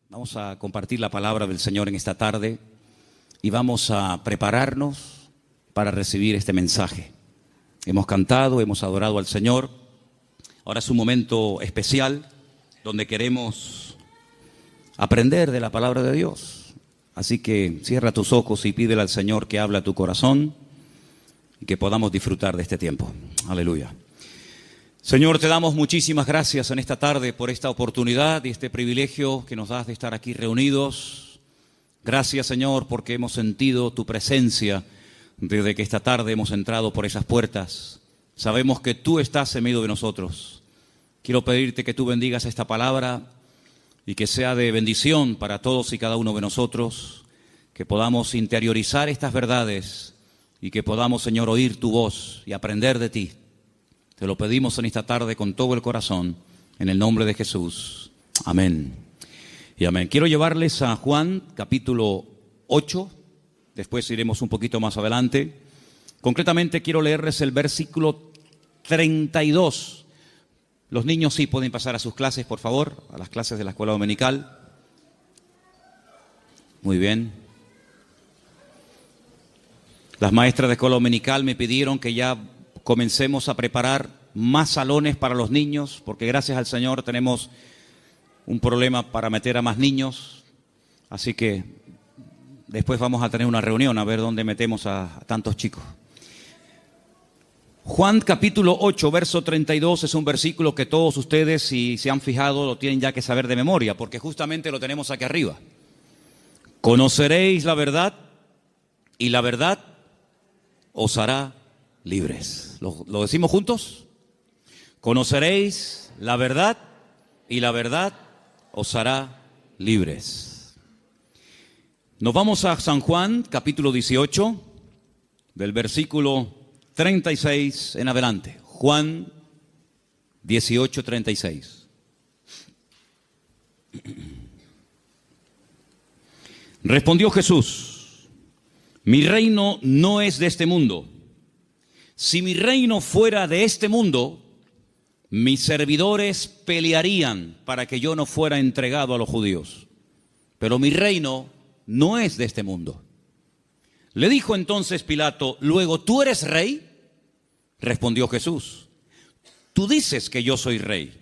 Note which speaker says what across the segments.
Speaker 1: Vamos a compartir la palabra del Señor en esta tarde y vamos a prepararnos para recibir este mensaje. Hemos cantado, hemos adorado al Señor. Ahora es un momento especial donde queremos aprender de la palabra de Dios. Así que cierra tus ojos y pídele al Señor que hable a tu corazón y que podamos disfrutar de este tiempo. Aleluya. Señor, te damos muchísimas gracias en esta tarde por esta oportunidad y este privilegio que nos das de estar aquí reunidos. Gracias, Señor, porque hemos sentido tu presencia desde que esta tarde hemos entrado por esas puertas. Sabemos que tú estás en medio de nosotros. Quiero pedirte que tú bendigas esta palabra y que sea de bendición para todos y cada uno de nosotros, que podamos interiorizar estas verdades y que podamos, Señor, oír tu voz y aprender de ti. Te lo pedimos en esta tarde con todo el corazón, en el nombre de Jesús. Amén y amén. Quiero llevarles a Juan, capítulo 8. Después iremos un poquito más adelante. Concretamente quiero leerles el versículo 32. Los niños sí pueden pasar a sus clases, por favor, a las clases de la escuela dominical. Muy bien. Las maestras de escuela dominical me pidieron que ya comencemos a preparar más salones para los niños, porque gracias al Señor tenemos un problema para meter a más niños. Así que después vamos a tener una reunión a ver dónde metemos a tantos chicos. Juan capítulo 8, verso 32 es un versículo que todos ustedes, si se han fijado, lo tienen ya que saber de memoria, porque justamente lo tenemos aquí arriba. Conoceréis la verdad y la verdad os hará libres. ¿Lo decimos juntos? Conoceréis la verdad y la verdad os hará libres. Nos vamos a San Juan, capítulo 18, del versículo 36 en adelante. Juan 18, 36. Respondió Jesús: mi reino no es de este mundo. Si mi reino fuera de este mundo, mis servidores pelearían para que yo no fuera entregado a los judíos. Pero mi reino no es de este mundo. Le dijo entonces Pilato: ¿luego tú eres rey? Respondió Jesús: tú dices que yo soy rey.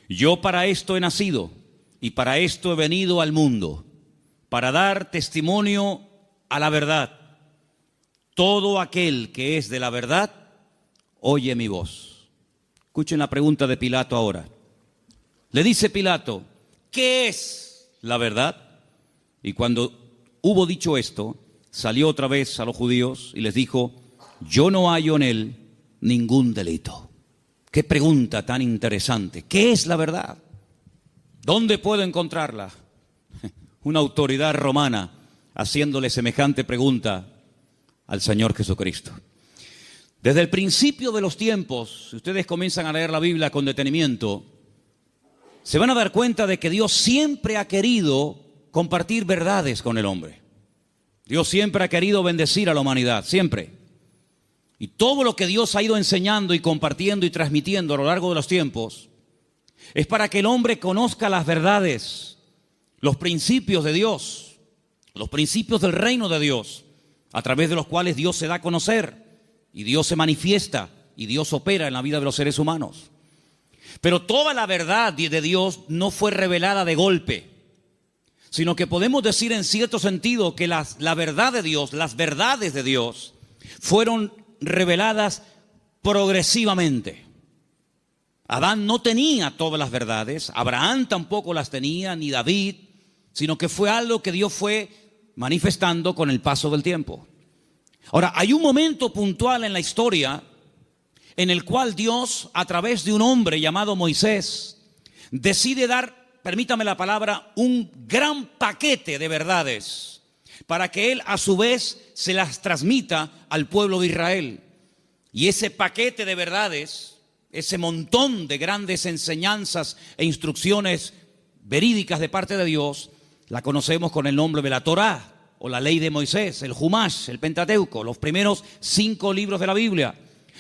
Speaker 1: Yo para esto he nacido y para esto he venido al mundo, para dar testimonio a la verdad. Todo aquel que es de la verdad, oye mi voz. Escuchen la pregunta de Pilato ahora. Le dice Pilato: ¿qué es la verdad? Y cuando hubo dicho esto, salió otra vez a los judíos y les dijo: yo no hallo en él ningún delito. Qué pregunta tan interesante. ¿Qué es la verdad? ¿Dónde puedo encontrarla? Una autoridad romana haciéndole semejante pregunta al Señor Jesucristo. Desde el principio de los tiempos, si ustedes comienzan a leer la Biblia con detenimiento, se van a dar cuenta de que Dios siempre ha querido compartir verdades con el hombre. Dios siempre ha querido bendecir a la humanidad, siempre. Y todo lo que Dios ha ido enseñando y compartiendo y transmitiendo a lo largo de los tiempos es para que el hombre conozca las verdades, los principios de Dios, los principios del reino de Dios, a través de los cuales Dios se da a conocer y Dios se manifiesta y Dios opera en la vida de los seres humanos. Pero toda la verdad de Dios no fue revelada de golpe, sino que podemos decir en cierto sentido que la verdad de Dios, las verdades de Dios, fueron reveladas progresivamente. Adán no tenía todas las verdades, Abraham tampoco las tenía, ni David, sino que fue algo que Dios fue manifestando con el paso del tiempo. Ahora, hay un momento puntual en la historia en el cual Dios, a través de un hombre llamado Moisés, decide dar, permítame la palabra, un gran paquete de verdades para que él a su vez se las transmita al pueblo de Israel. Y ese paquete de verdades, ese montón de grandes enseñanzas e instrucciones verídicas de parte de Dios, la conocemos con el nombre de la Torá, o la ley de Moisés, el Humash, el Pentateuco, los primeros 5 libros de la Biblia.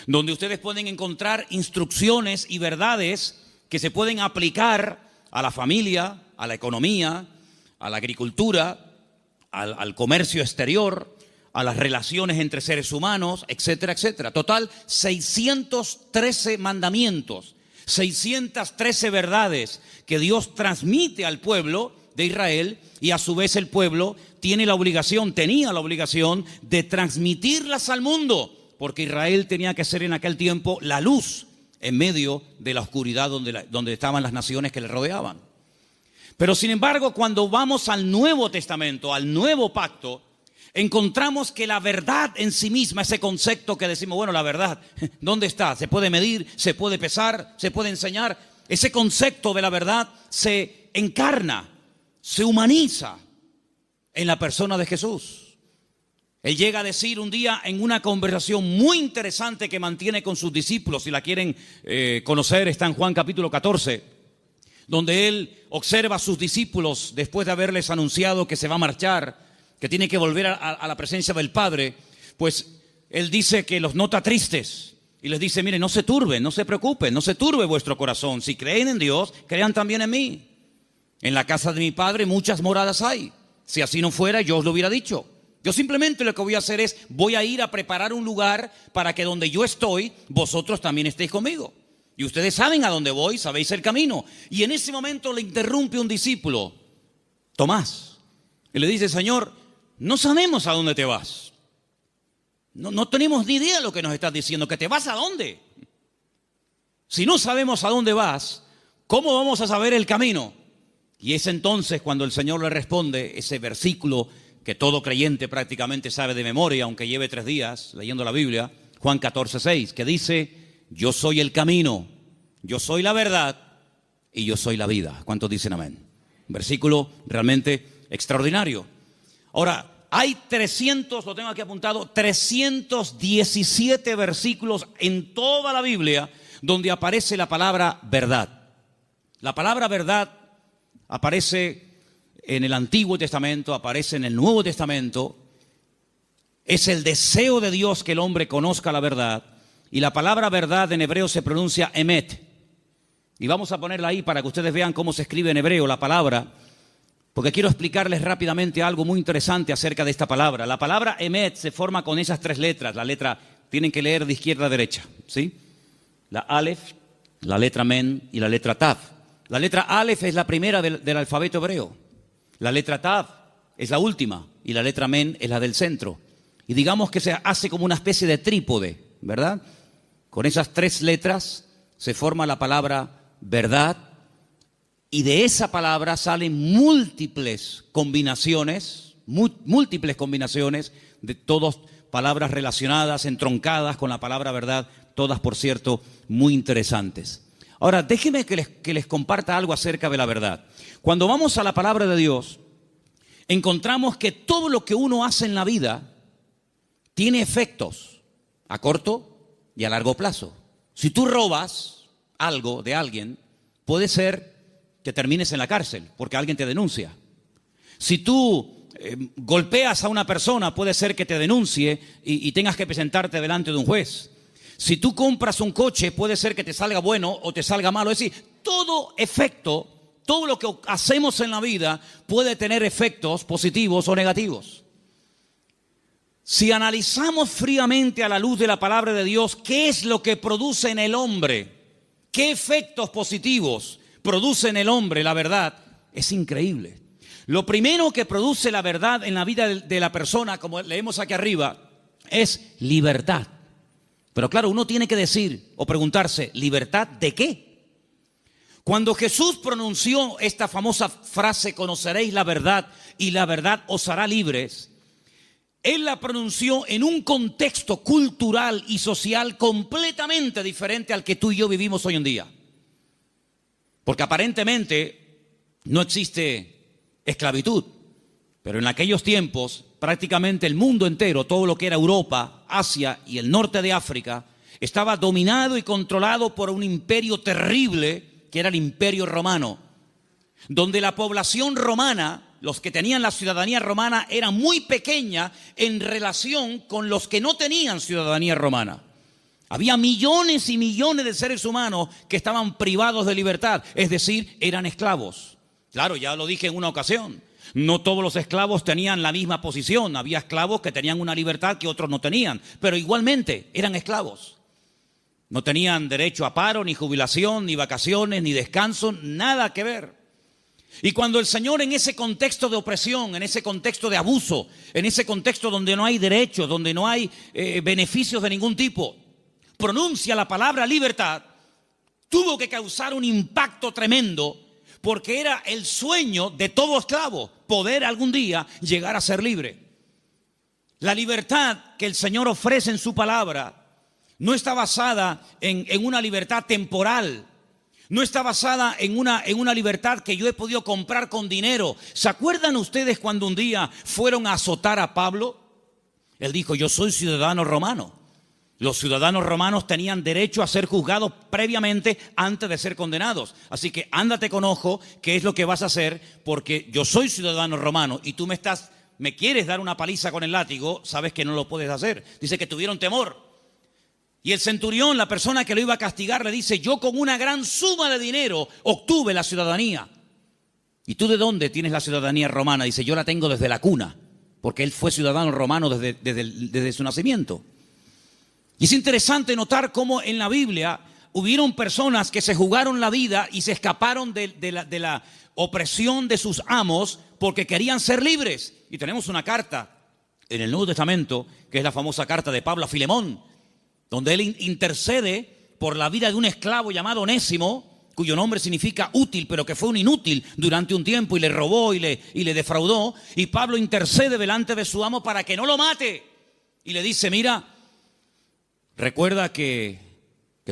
Speaker 1: donde ustedes pueden encontrar instrucciones y verdades que se pueden aplicar a la familia, a la economía, a la agricultura, al comercio exterior, a las relaciones entre seres humanos, etcétera, etcétera. Total, 613 mandamientos, 613 verdades que Dios transmite al pueblo de Israel, y a su vez el pueblo tenía la obligación de transmitirlas al mundo, porque Israel tenía que ser en aquel tiempo la luz en medio de la oscuridad donde estaban las naciones que le rodeaban. Pero sin embargo, cuando vamos al Nuevo Testamento, al Nuevo Pacto, encontramos que la verdad en sí misma, ese concepto que decimos, bueno, la verdad, ¿dónde está? ¿Se puede medir? ¿Se puede pesar? ¿Se puede enseñar? Ese concepto de la verdad se encarna, se humaniza en la persona de Jesús. Él llega a decir un día en una conversación muy interesante que mantiene con sus discípulos, si la quieren conocer, está en Juan capítulo 14, donde él observa a sus discípulos después de haberles anunciado que se va a marchar, que tiene que volver a la presencia del Padre. Pues él dice que los nota tristes y les dice, miren, no se turben, no se preocupen, no se turbe vuestro corazón. Si creen en Dios, crean también en mí. En la casa de mi Padre muchas moradas hay. Si así no fuera, yo os lo hubiera dicho. Yo simplemente lo que voy a hacer es, voy a ir a preparar un lugar para que donde yo estoy, vosotros también estéis conmigo. Y ustedes saben a dónde voy, sabéis el camino. Y en ese momento le interrumpe un discípulo, Tomás, y le dice, Señor, no sabemos a dónde te vas. No tenemos ni idea de lo que nos estás diciendo. ¿Que te vas a dónde? Si no sabemos a dónde vas, ¿cómo vamos a saber el camino? Y es entonces cuando el Señor le responde ese versículo que todo creyente prácticamente sabe de memoria, aunque lleve 3 días leyendo la Biblia, Juan 14:6, que dice, yo soy el camino, yo soy la verdad y yo soy la vida. ¿Cuántos dicen amén? Un versículo realmente extraordinario. Ahora, hay 300, lo tengo aquí apuntado, 317 versículos en toda la Biblia donde aparece la palabra verdad. La palabra verdad aparece en el Antiguo Testamento, aparece en el Nuevo Testamento. Es el deseo de Dios que el hombre conozca la verdad. Y la palabra verdad en hebreo se pronuncia emet. Y vamos a ponerla ahí para que ustedes vean cómo se escribe en hebreo la palabra, porque quiero explicarles rápidamente algo muy interesante acerca de esta palabra. La palabra emet se forma con esas 3 letras. La letra, tienen que leer de izquierda a derecha, ¿sí? La alef, la letra men y la letra tav. La letra alef es la primera del alfabeto hebreo. La letra tav es la última y la letra men es la del centro. Y digamos que se hace como una especie de trípode, ¿verdad? Con esas 3 letras se forma la palabra verdad, y de esa palabra salen múltiples combinaciones de todas palabras relacionadas, entroncadas con la palabra verdad, todas, por cierto, muy interesantes. Ahora, déjenme que les comparta algo acerca de la verdad. Cuando vamos a la palabra de Dios, encontramos que todo lo que uno hace en la vida tiene efectos a corto y a largo plazo. Si tú robas algo de alguien, puede ser que termines en la cárcel porque alguien te denuncia. Si tú golpeas a una persona, puede ser que te denuncie y tengas que presentarte delante de un juez. Si tú compras un coche, puede ser que te salga bueno o te salga malo. Es decir, todo efecto, todo lo que hacemos en la vida puede tener efectos positivos o negativos. Si analizamos fríamente a la luz de la palabra de Dios, ¿qué es lo que produce en el hombre? ¿Qué efectos positivos produce en el hombre la verdad? Es increíble. Lo primero que produce la verdad en la vida de la persona, como leemos aquí arriba, es libertad. Pero claro, uno tiene que decir o preguntarse, ¿libertad de qué? Cuando Jesús pronunció esta famosa frase, conoceréis la verdad y la verdad os hará libres, Él la pronunció en un contexto cultural y social completamente diferente al que tú y yo vivimos hoy en día. Porque aparentemente no existe esclavitud, pero en aquellos tiempos prácticamente el mundo entero, todo lo que era Europa, Asia y el norte de África, estaba dominado y controlado por un imperio terrible que era el Imperio Romano, donde la población romana, los que tenían la ciudadanía romana, era muy pequeña en relación con los que no tenían ciudadanía romana. Había millones y millones de seres humanos que estaban privados de libertad, es decir, eran esclavos. Claro, ya lo dije en una ocasión, no todos los esclavos tenían la misma posición. Había esclavos que tenían una libertad que otros no tenían, pero igualmente eran esclavos. No tenían derecho a paro, ni jubilación, ni vacaciones, ni descanso, nada que ver. Y cuando el Señor, en ese contexto de opresión, en ese contexto de abuso, en ese contexto donde no hay derechos, donde no hay beneficios de ningún tipo, pronuncia la palabra libertad, tuvo que causar un impacto tremendo, porque era el sueño de todo esclavo, poder algún día llegar a ser libre. La libertad que el Señor ofrece en su palabra no está basada en una libertad temporal, no está basada en una libertad que yo he podido comprar con dinero. ¿Se acuerdan ustedes cuando un día fueron a azotar a Pablo? Él dijo: yo soy ciudadano romano. Los ciudadanos romanos tenían derecho a ser juzgados previamente antes de ser condenados. Así que ándate con ojo qué es lo que vas a hacer, porque yo soy ciudadano romano y tú me quieres dar una paliza con el látigo, sabes que no lo puedes hacer. Dice que tuvieron temor. Y el centurión, la persona que lo iba a castigar, le dice: yo con una gran suma de dinero obtuve la ciudadanía. ¿Y tú de dónde tienes la ciudadanía romana? Dice: yo la tengo desde la cuna, porque él fue ciudadano romano desde su nacimiento. Y es interesante notar cómo en la Biblia hubieron personas que se jugaron la vida y se escaparon de la opresión de sus amos porque querían ser libres. Y tenemos una carta en el Nuevo Testamento, que es la famosa carta de Pablo a Filemón, donde él intercede por la vida de un esclavo llamado Onésimo, cuyo nombre significa útil, pero que fue un inútil durante un tiempo y le robó y le defraudó. Y Pablo intercede delante de su amo para que no lo mate. Y le dice: mira, recuerda que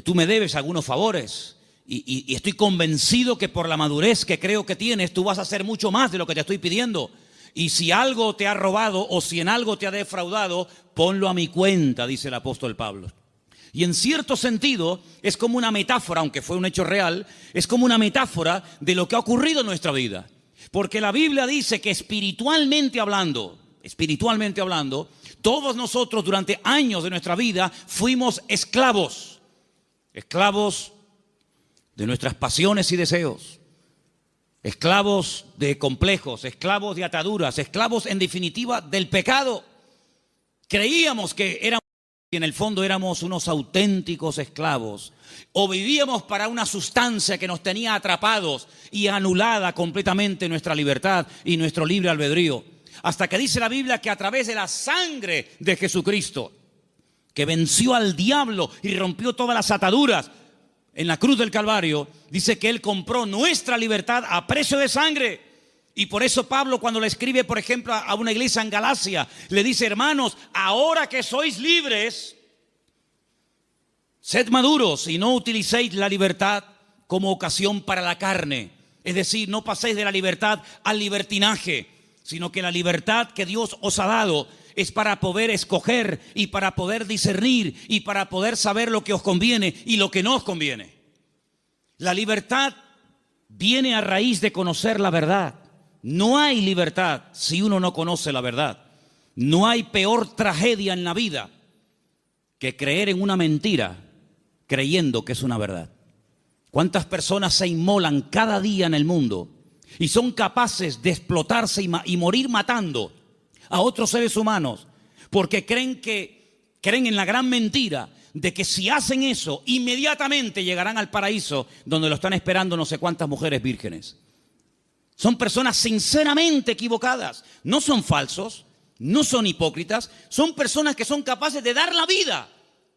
Speaker 1: tú me debes algunos favores y estoy convencido que por la madurez que creo que tienes, tú vas a hacer mucho más de lo que te estoy pidiendo. Y si algo te ha robado o si en algo te ha defraudado, ponlo a mi cuenta, dice el apóstol Pablo. Y en cierto sentido es como una metáfora, aunque fue un hecho real, es como una metáfora de lo que ha ocurrido en nuestra vida. Porque la Biblia dice que espiritualmente hablando, todos nosotros durante años de nuestra vida fuimos esclavos de nuestras pasiones y deseos, esclavos de complejos, esclavos de ataduras, esclavos en definitiva del pecado. Creíamos que éramos, y en el fondo éramos unos auténticos esclavos, o vivíamos para una sustancia que nos tenía atrapados y anulada completamente nuestra libertad y nuestro libre albedrío. Hasta que dice la Biblia que a través de la sangre de Jesucristo, que venció al diablo y rompió todas las ataduras en la cruz del Calvario, dice que Él compró nuestra libertad a precio de sangre. Y por eso Pablo, cuando le escribe, por ejemplo, a una iglesia en Galacia, le dice: hermanos, ahora que sois libres, sed maduros y no utilicéis la libertad como ocasión para la carne. Es decir, no paséis de la libertad al libertinaje, sino que la libertad que Dios os ha dado es para poder escoger y para poder discernir y para poder saber lo que os conviene y lo que no os conviene. La libertad viene a raíz de conocer la verdad. No hay libertad si uno no conoce la verdad. No hay peor tragedia en la vida que creer en una mentira creyendo que es una verdad. ¿Cuántas personas se inmolan cada día en el mundo y son capaces de explotarse y morir matando a otros seres humanos porque creen en la gran mentira de que si hacen eso inmediatamente llegarán al paraíso donde lo están esperando no sé cuántas mujeres vírgenes? Son personas sinceramente equivocadas. No son falsos, no son hipócritas, son personas que son capaces de dar la vida,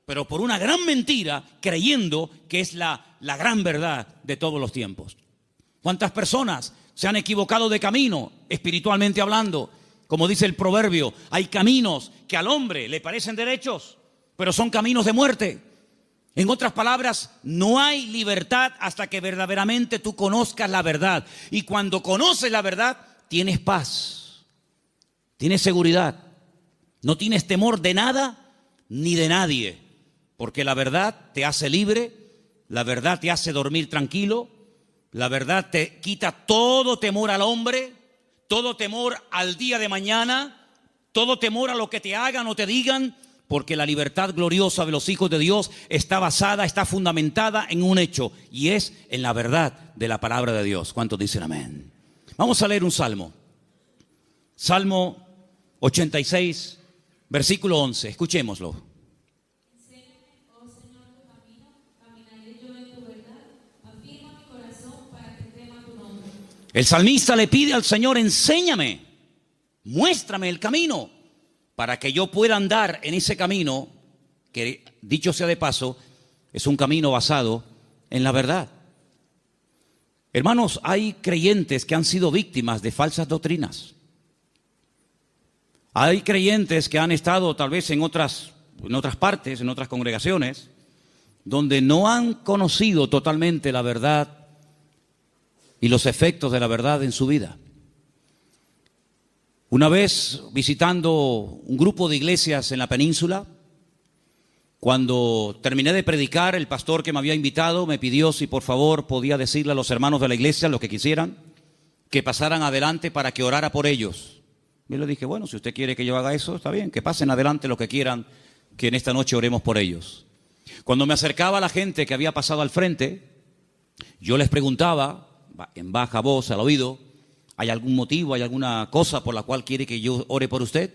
Speaker 1: pero por una gran mentira, creyendo que es la gran verdad de todos los tiempos. ¿Cuántas personas se han equivocado de camino, espiritualmente hablando? Como dice el proverbio, hay caminos que al hombre le parecen derechos, pero son caminos de muerte. En otras palabras, no hay libertad hasta que verdaderamente tú conozcas la verdad. Y cuando conoces la verdad, tienes paz, tienes seguridad, no tienes temor de nada ni de nadie, porque la verdad te hace libre, la verdad te hace dormir tranquilo, la verdad te quita todo temor al hombre, todo temor al día de mañana, todo temor a lo que te hagan o te digan, porque la libertad gloriosa de los hijos de Dios está basada, está fundamentada en un hecho, y es en la verdad de la palabra de Dios. ¿Cuántos dicen amén? Vamos a leer un salmo. Salmo 86, versículo 11. Escuchémoslo.
Speaker 2: Enséñame, oh Señor, tu camino, caminaré yo en tu verdad. Afirma mi corazón para que tema tu nombre.
Speaker 1: El salmista le pide al Señor: enséñame, muéstrame el camino, para que yo pueda andar en ese camino, que dicho sea de paso, es un camino basado en la verdad. Hermanos, hay creyentes que han sido víctimas de falsas doctrinas. Hay creyentes que han estado tal vez en otras partes, en otras congregaciones, donde no han conocido totalmente la verdad y los efectos de la verdad en su vida. Una vez visitando un grupo de iglesias en la península, cuando terminé de predicar, el pastor que me había invitado me pidió si por favor podía decirle a los hermanos de la iglesia, los que quisieran, que pasaran adelante para que orara por ellos. Yo le dije: bueno, si usted quiere que yo haga eso, está bien, que pasen adelante los que quieran, que en esta noche oremos por ellos. Cuando me acercaba a la gente que había pasado al frente, yo les preguntaba en baja voz al oído: ¿hay algún motivo, hay alguna cosa por la cual quiere que yo ore por usted?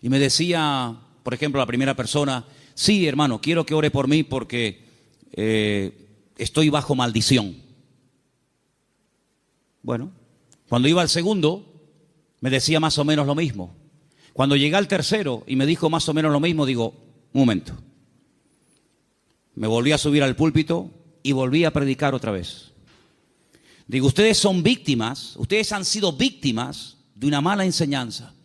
Speaker 1: Y me decía, por ejemplo, la primera persona: sí, hermano, quiero que ore por mí porque estoy bajo maldición. Bueno, cuando iba al segundo, me decía más o menos lo mismo. Cuando llegué al tercero y me dijo más o menos lo mismo, digo: un momento. Me volví a subir al púlpito y volví a predicar otra vez. Digo: ustedes son víctimas, ustedes han sido víctimas de una mala enseñanza.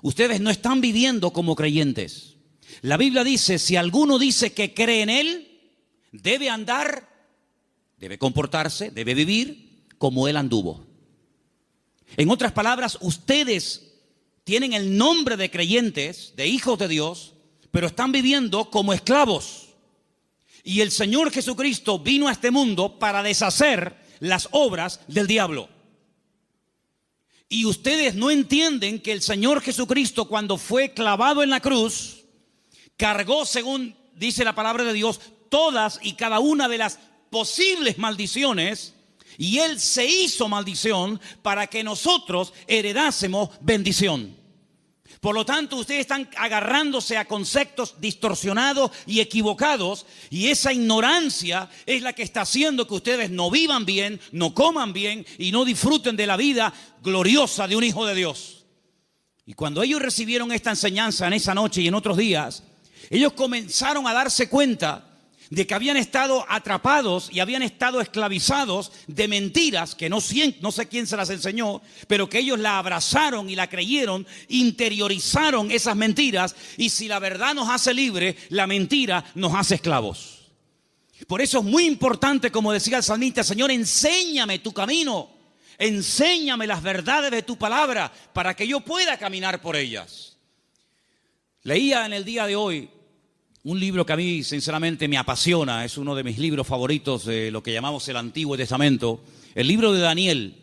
Speaker 1: Ustedes no están viviendo como creyentes. La Biblia dice: si alguno dice que cree en Él, debe andar, debe comportarse, debe vivir como Él anduvo. En otras palabras, ustedes tienen el nombre de creyentes, de hijos de Dios, pero están viviendo como esclavos. Y el Señor Jesucristo vino a este mundo para deshacer las obras del diablo. Y ustedes no entienden que el Señor Jesucristo, cuando fue clavado en la cruz, cargó, según dice la palabra de Dios, todas y cada una de las posibles maldiciones, y Él se hizo maldición para que nosotros heredásemos bendición. Por lo tanto, ustedes están agarrándose a conceptos distorsionados y equivocados, y esa ignorancia es la que está haciendo que ustedes no vivan bien, no coman bien y no disfruten de la vida gloriosa de un hijo de Dios. Y cuando ellos recibieron esta enseñanza en esa noche y en otros días, ellos comenzaron a darse cuenta de que habían estado atrapados y habían estado esclavizados de mentiras que no sé quién se las enseñó, pero que ellos la abrazaron y la creyeron, interiorizaron esas mentiras, y si la verdad nos hace libres, la mentira nos hace esclavos. Por eso es muy importante, como decía el salmista: Señor, enséñame tu camino, enséñame las verdades de tu palabra para que yo pueda caminar por ellas. Leía en el día de hoy un libro que a mí sinceramente me apasiona, es uno de mis libros favoritos de lo que llamamos el Antiguo Testamento, el libro de Daniel.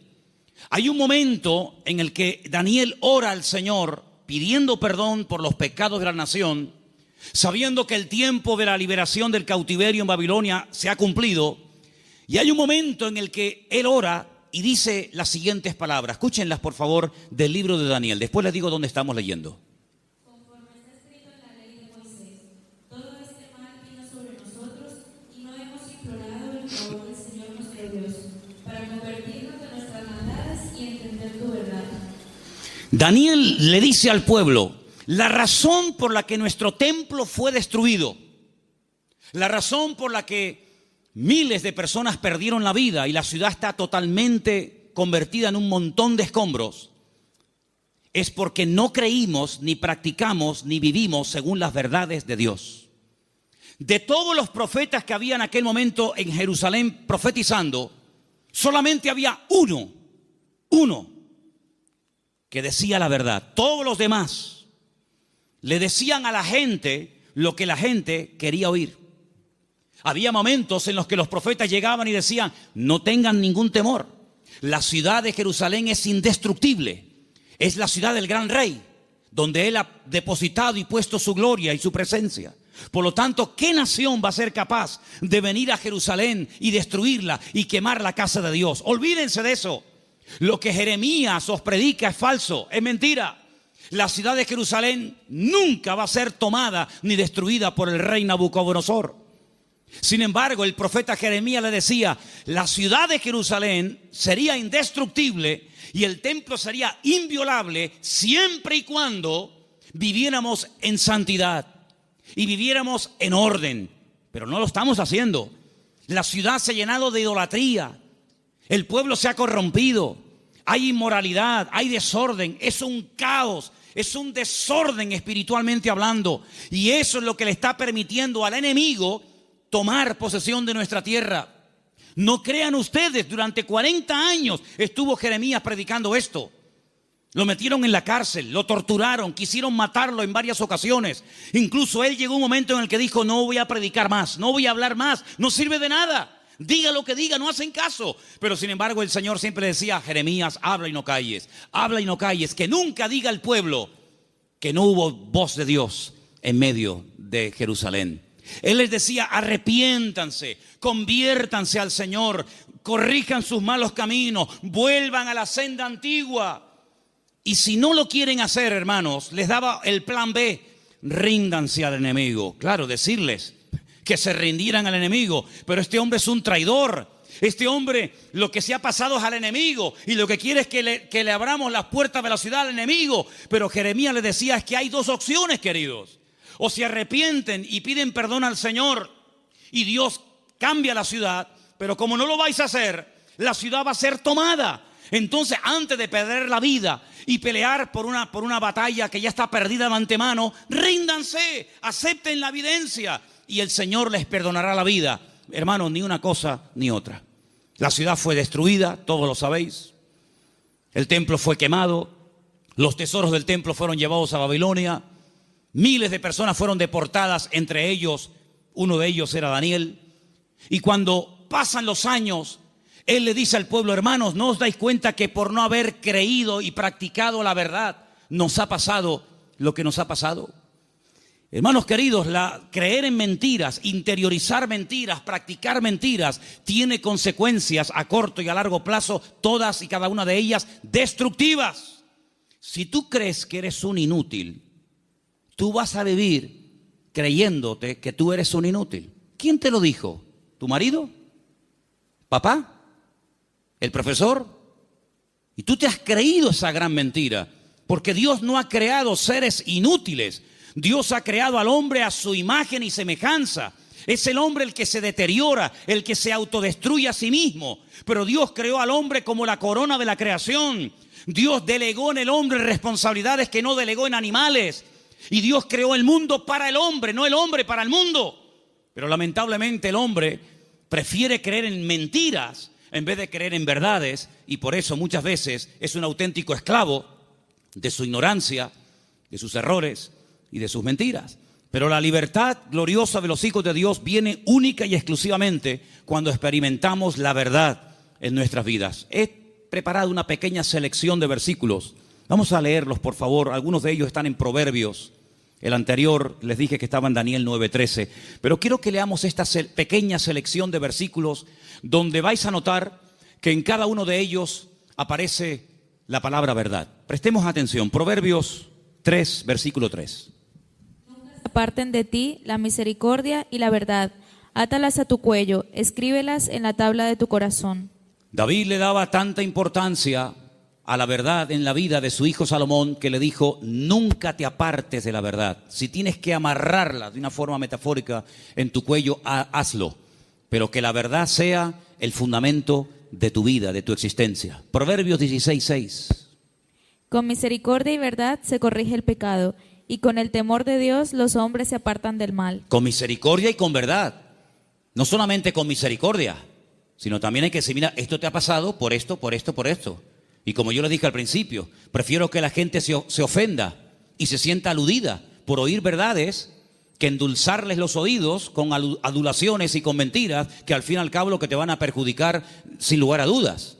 Speaker 1: Hay un momento en el que Daniel ora al Señor pidiendo perdón por los pecados de la nación, sabiendo que el tiempo de la liberación del cautiverio en Babilonia se ha cumplido. Y hay un momento en el que él ora y dice las siguientes palabras. Escúchenlas por favor del libro de Daniel, después les digo dónde estamos leyendo. Daniel le dice al pueblo: la razón por la que nuestro templo fue destruido, la razón por la que miles de personas perdieron la vida y la ciudad está totalmente convertida en un montón de escombros, es porque no creímos, ni practicamos, ni vivimos según las verdades de Dios. De todos los profetas que había en aquel momento en Jerusalén profetizando, solamente había uno que decía la verdad. Todos los demás le decían a la gente lo que la gente quería oír. Había momentos en los que los profetas llegaban y decían: no tengan ningún temor, la ciudad de Jerusalén es indestructible, es la ciudad del gran rey, donde Él ha depositado y puesto su gloria y su presencia. Por lo tanto, ¿qué nación va a ser capaz de venir a Jerusalén y destruirla y quemar la casa de Dios? Olvídense de eso. Lo que Jeremías os predica es falso, es mentira. La ciudad de Jerusalén nunca va a ser tomada ni destruida por el rey Nabucodonosor. Sin embargo, el profeta Jeremías le decía, la ciudad de Jerusalén sería indestructible y el templo sería inviolable siempre y cuando viviéramos en santidad y viviéramos en orden. Pero no lo estamos haciendo. La ciudad se ha llenado de idolatría. El pueblo se ha corrompido. Hay inmoralidad, hay desorden. Es un caos, es un desorden espiritualmente hablando. Y eso es lo que le está permitiendo al enemigo tomar posesión de nuestra tierra. No crean ustedes, durante 40 años estuvo Jeremías predicando esto. Lo metieron en la cárcel, lo torturaron, quisieron matarlo en varias ocasiones. Incluso él llegó un momento en el que dijo, no voy a predicar más, no voy a hablar más, no sirve de nada. Diga lo que diga, no hacen caso. Pero sin embargo el Señor siempre decía, Jeremías, habla y no calles, habla y no calles. Que nunca diga el pueblo que no hubo voz de Dios en medio de Jerusalén. Él les decía, arrepiéntanse, conviértanse al Señor, corrijan sus malos caminos, vuelvan a la senda antigua. Y si no lo quieren hacer, hermanos, les daba el plan B, ríndanse al enemigo. Claro, decirles que se rindieran al enemigo, pero este hombre es un traidor. Este hombre lo que se ha pasado es al enemigo y lo que quiere es que le abramos las puertas de la ciudad al enemigo. Pero Jeremías le decía, es que hay dos opciones, queridos. O se arrepienten y piden perdón al Señor y Dios cambia la ciudad, pero como no lo vais a hacer, la ciudad va a ser tomada. Entonces, antes de perder la vida y pelear por una batalla que ya está perdida de antemano, ríndanse, acepten la evidencia y el Señor les perdonará la vida. Hermanos, ni una cosa ni otra. La ciudad fue destruida, todos lo sabéis. El templo fue quemado, los tesoros del templo fueron llevados a Babilonia. Miles de personas fueron deportadas, entre ellos, uno de ellos era Daniel. Y cuando pasan los años, él le dice al pueblo, hermanos, ¿no os dais cuenta que por no haber creído y practicado la verdad, nos ha pasado lo que nos ha pasado? Hermanos queridos, creer en mentiras, interiorizar mentiras, practicar mentiras, tiene consecuencias a corto y a largo plazo, todas y cada una de ellas destructivas. Si tú crees que eres un inútil, tú vas a vivir creyéndote que tú eres un inútil. ¿Quién te lo dijo? ¿Tu marido? ¿Papá? ¿El profesor? Y tú te has creído esa gran mentira, porque Dios no ha creado seres inútiles. Dios ha creado al hombre a su imagen y semejanza. Es el hombre el que se deteriora, el que se autodestruye a sí mismo. Pero Dios creó al hombre como la corona de la creación. Dios delegó en el hombre responsabilidades que no delegó en animales. Y Dios creó el mundo para el hombre, no el hombre para el mundo. Pero lamentablemente el hombre prefiere creer en mentiras en vez de creer en verdades. Y por eso muchas veces es un auténtico esclavo de su ignorancia, de sus errores y de sus mentiras. Pero la libertad gloriosa de los hijos de Dios viene única y exclusivamente cuando experimentamos la verdad en nuestras vidas. He preparado una pequeña selección de versículos. Vamos a leerlos, por favor. Algunos de ellos están en Proverbios. El anterior les dije que estaba en Daniel 9:13. Pero quiero que leamos esta pequeña selección de versículos donde vais a notar que en cada uno de ellos aparece la palabra verdad. Prestemos atención. Proverbios 3, versículo 3.
Speaker 2: Aparten de ti la misericordia y la verdad. Átalas a tu cuello, escríbelas en la tabla de tu corazón.
Speaker 1: David le daba tanta importancia a la verdad en la vida de su hijo Salomón que le dijo, nunca te apartes de la verdad. Si tienes que amarrarla de una forma metafórica en tu cuello, hazlo. Pero que la verdad sea el fundamento de tu vida, de tu existencia. Proverbios 16:6.
Speaker 2: Con misericordia y verdad se corrige el pecado, y con el temor de Dios los hombres se apartan del mal.
Speaker 1: Con misericordia y con verdad. No solamente con misericordia, sino también hay que decir, mira, esto te ha pasado por esto, por esto, por esto. Y como yo le dije al principio, prefiero que la gente se ofenda y se sienta aludida por oír verdades que endulzarles los oídos con adulaciones y con mentiras que al fin y al cabo lo que te van a perjudicar sin lugar a dudas.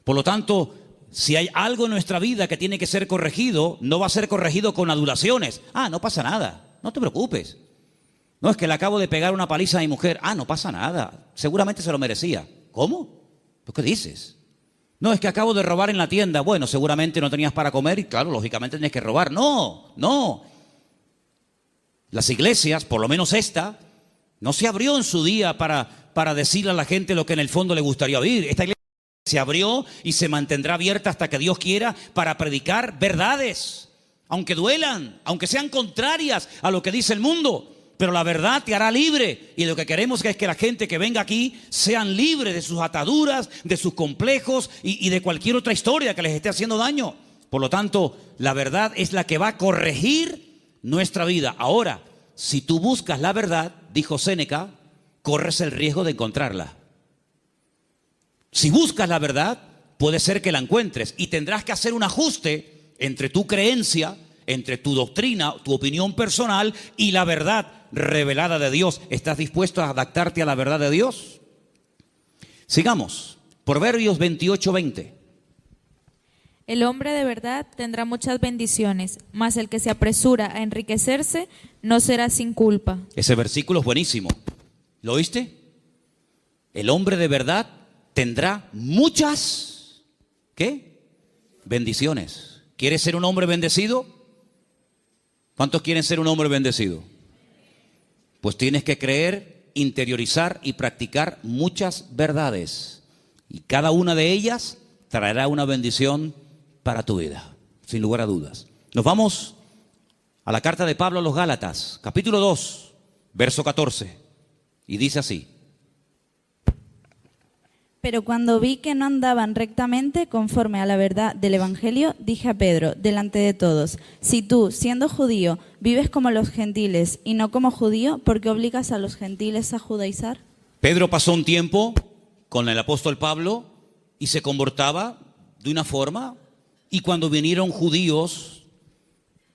Speaker 1: Por lo tanto, si hay algo en nuestra vida que tiene que ser corregido, no va a ser corregido con adulaciones. No pasa nada, no te preocupes. No, es que le acabo de pegar una paliza a mi mujer. No pasa nada, seguramente se lo merecía. ¿Cómo? ¿Pues qué dices? No, es que acabo de robar en la tienda. Bueno, seguramente no tenías para comer y claro, lógicamente tenías que robar. No. Las iglesias, por lo menos esta, no se abrió en su día para decirle a la gente lo que en el fondo le gustaría oír. Esta iglesia se abrió y se mantendrá abierta hasta que Dios quiera para predicar verdades, aunque duelan, aunque sean contrarias a lo que dice el mundo. Pero la verdad te hará libre, y lo que queremos es que la gente que venga aquí sean libres de sus ataduras, de sus complejos y de cualquier otra historia que les esté haciendo daño. Por lo tanto, la verdad es la que va a corregir nuestra vida. Ahora, si tú buscas la verdad, dijo Séneca, corres el riesgo de encontrarla. Si buscas la verdad, puede ser que la encuentres y tendrás que hacer un ajuste entre tu creencia, entre tu doctrina, tu opinión personal y la verdad revelada de Dios. ¿Estás dispuesto a adaptarte a la verdad de Dios? Sigamos. Proverbios 28:20.
Speaker 2: El hombre de verdad tendrá muchas bendiciones, mas el que se apresura a enriquecerse no será sin culpa.
Speaker 1: Ese versículo es buenísimo. ¿Lo oíste? El hombre de verdad tendrá muchas, ¿qué? Bendiciones. ¿Quieres ser un hombre bendecido? ¿Cuántos quieren ser un hombre bendecido? Pues tienes que creer, interiorizar y practicar muchas verdades. Y cada una de ellas traerá una bendición para tu vida, sin lugar a dudas. Nos vamos a la carta de Pablo a los Gálatas, capítulo 2, verso 14. Y dice así:
Speaker 3: Pero cuando vi que no andaban rectamente conforme a la verdad del Evangelio, dije a Pedro, delante de todos: si tú, siendo judío, vives como los gentiles y no como judío, ¿por qué obligas a los gentiles a judaizar?
Speaker 1: Pedro pasó un tiempo con el apóstol Pablo y se comportaba de una forma, y cuando vinieron judíos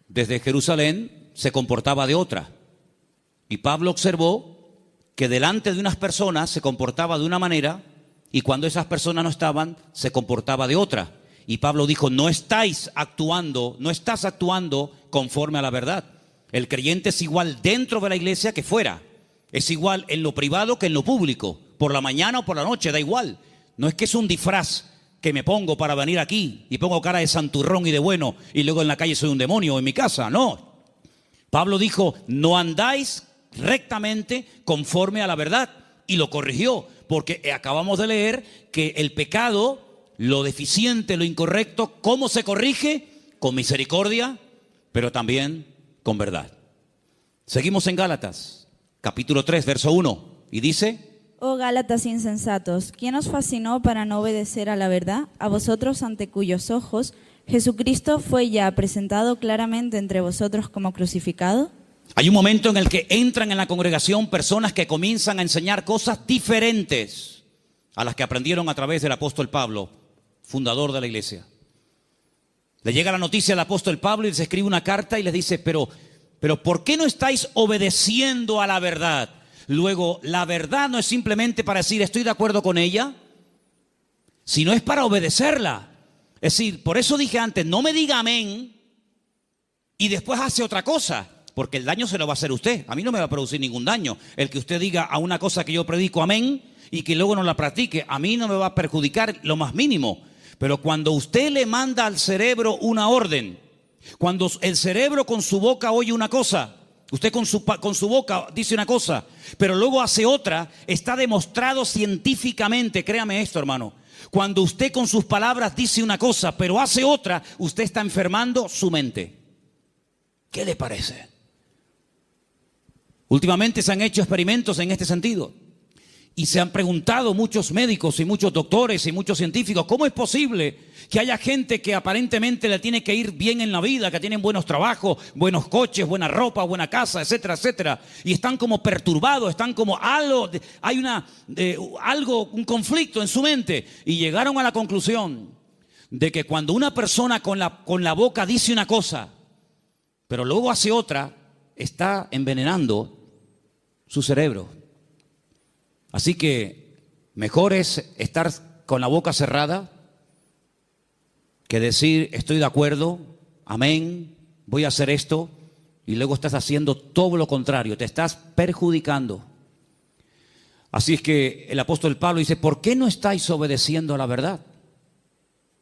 Speaker 1: desde Jerusalén, se comportaba de otra. Y Pablo observó que delante de unas personas se comportaba de una manera, y cuando esas personas no estaban, se comportaba de otra. Y Pablo dijo: no estás actuando conforme a la verdad. El creyente es igual dentro de la iglesia que fuera. Es igual en lo privado que en lo público. Por la mañana o por la noche, da igual. No es que es un disfraz que me pongo para venir aquí y pongo cara de santurrón y de bueno y luego en la calle soy un demonio o en mi casa. No. Pablo dijo: no andáis rectamente conforme a la verdad. Y lo corrigió. Porque acabamos de leer que el pecado, lo deficiente, lo incorrecto, ¿cómo se corrige? Con misericordia, pero también con verdad. Seguimos en Gálatas, capítulo 3, verso 1. Y dice:
Speaker 3: Oh Gálatas insensatos, ¿quién os fascinó para no obedecer a la verdad? A vosotros ante cuyos ojos Jesucristo fue ya presentado claramente entre vosotros como crucificado.
Speaker 1: Hay un momento en el que entran en la congregación personas que comienzan a enseñar cosas diferentes a las que aprendieron a través del apóstol Pablo, fundador de la iglesia. Le llega la noticia al apóstol Pablo y les escribe una carta y les dice: pero ¿por qué no estáis obedeciendo a la verdad? Luego, la verdad no es simplemente para decir estoy de acuerdo con ella, sino es para obedecerla. Es decir, por eso dije antes, no me diga amén y después hace otra cosa. Porque el daño se lo va a hacer usted. A mí no me va a producir ningún daño el que usted diga a una cosa que yo predico amén y que luego no la practique. A mí no me va a perjudicar lo más mínimo. Pero cuando usted le manda al cerebro una orden, cuando el cerebro con su boca oye una cosa, usted con su boca dice una cosa, pero luego hace otra, está demostrado científicamente, créame esto, hermano. Cuando usted con sus palabras dice una cosa, pero hace otra, usted está enfermando su mente. ¿Qué le parece? Últimamente se han hecho experimentos en este sentido y se han preguntado muchos médicos y muchos doctores y muchos científicos: ¿cómo es posible que haya gente que aparentemente le tiene que ir bien en la vida, que tienen buenos trabajos, buenos coches, buena ropa, buena casa, etcétera, etcétera, y están como perturbados, están como hay un conflicto en su mente? Y llegaron a la conclusión de que cuando una persona con la boca dice una cosa, pero luego hace otra, está envenenando su cerebro. Así que mejor es estar con la boca cerrada que decir estoy de acuerdo, amén, voy a hacer esto, y luego estás haciendo todo lo contrario, te estás perjudicando. Así es que el apóstol Pablo dice, ¿por qué no estáis obedeciendo a la verdad?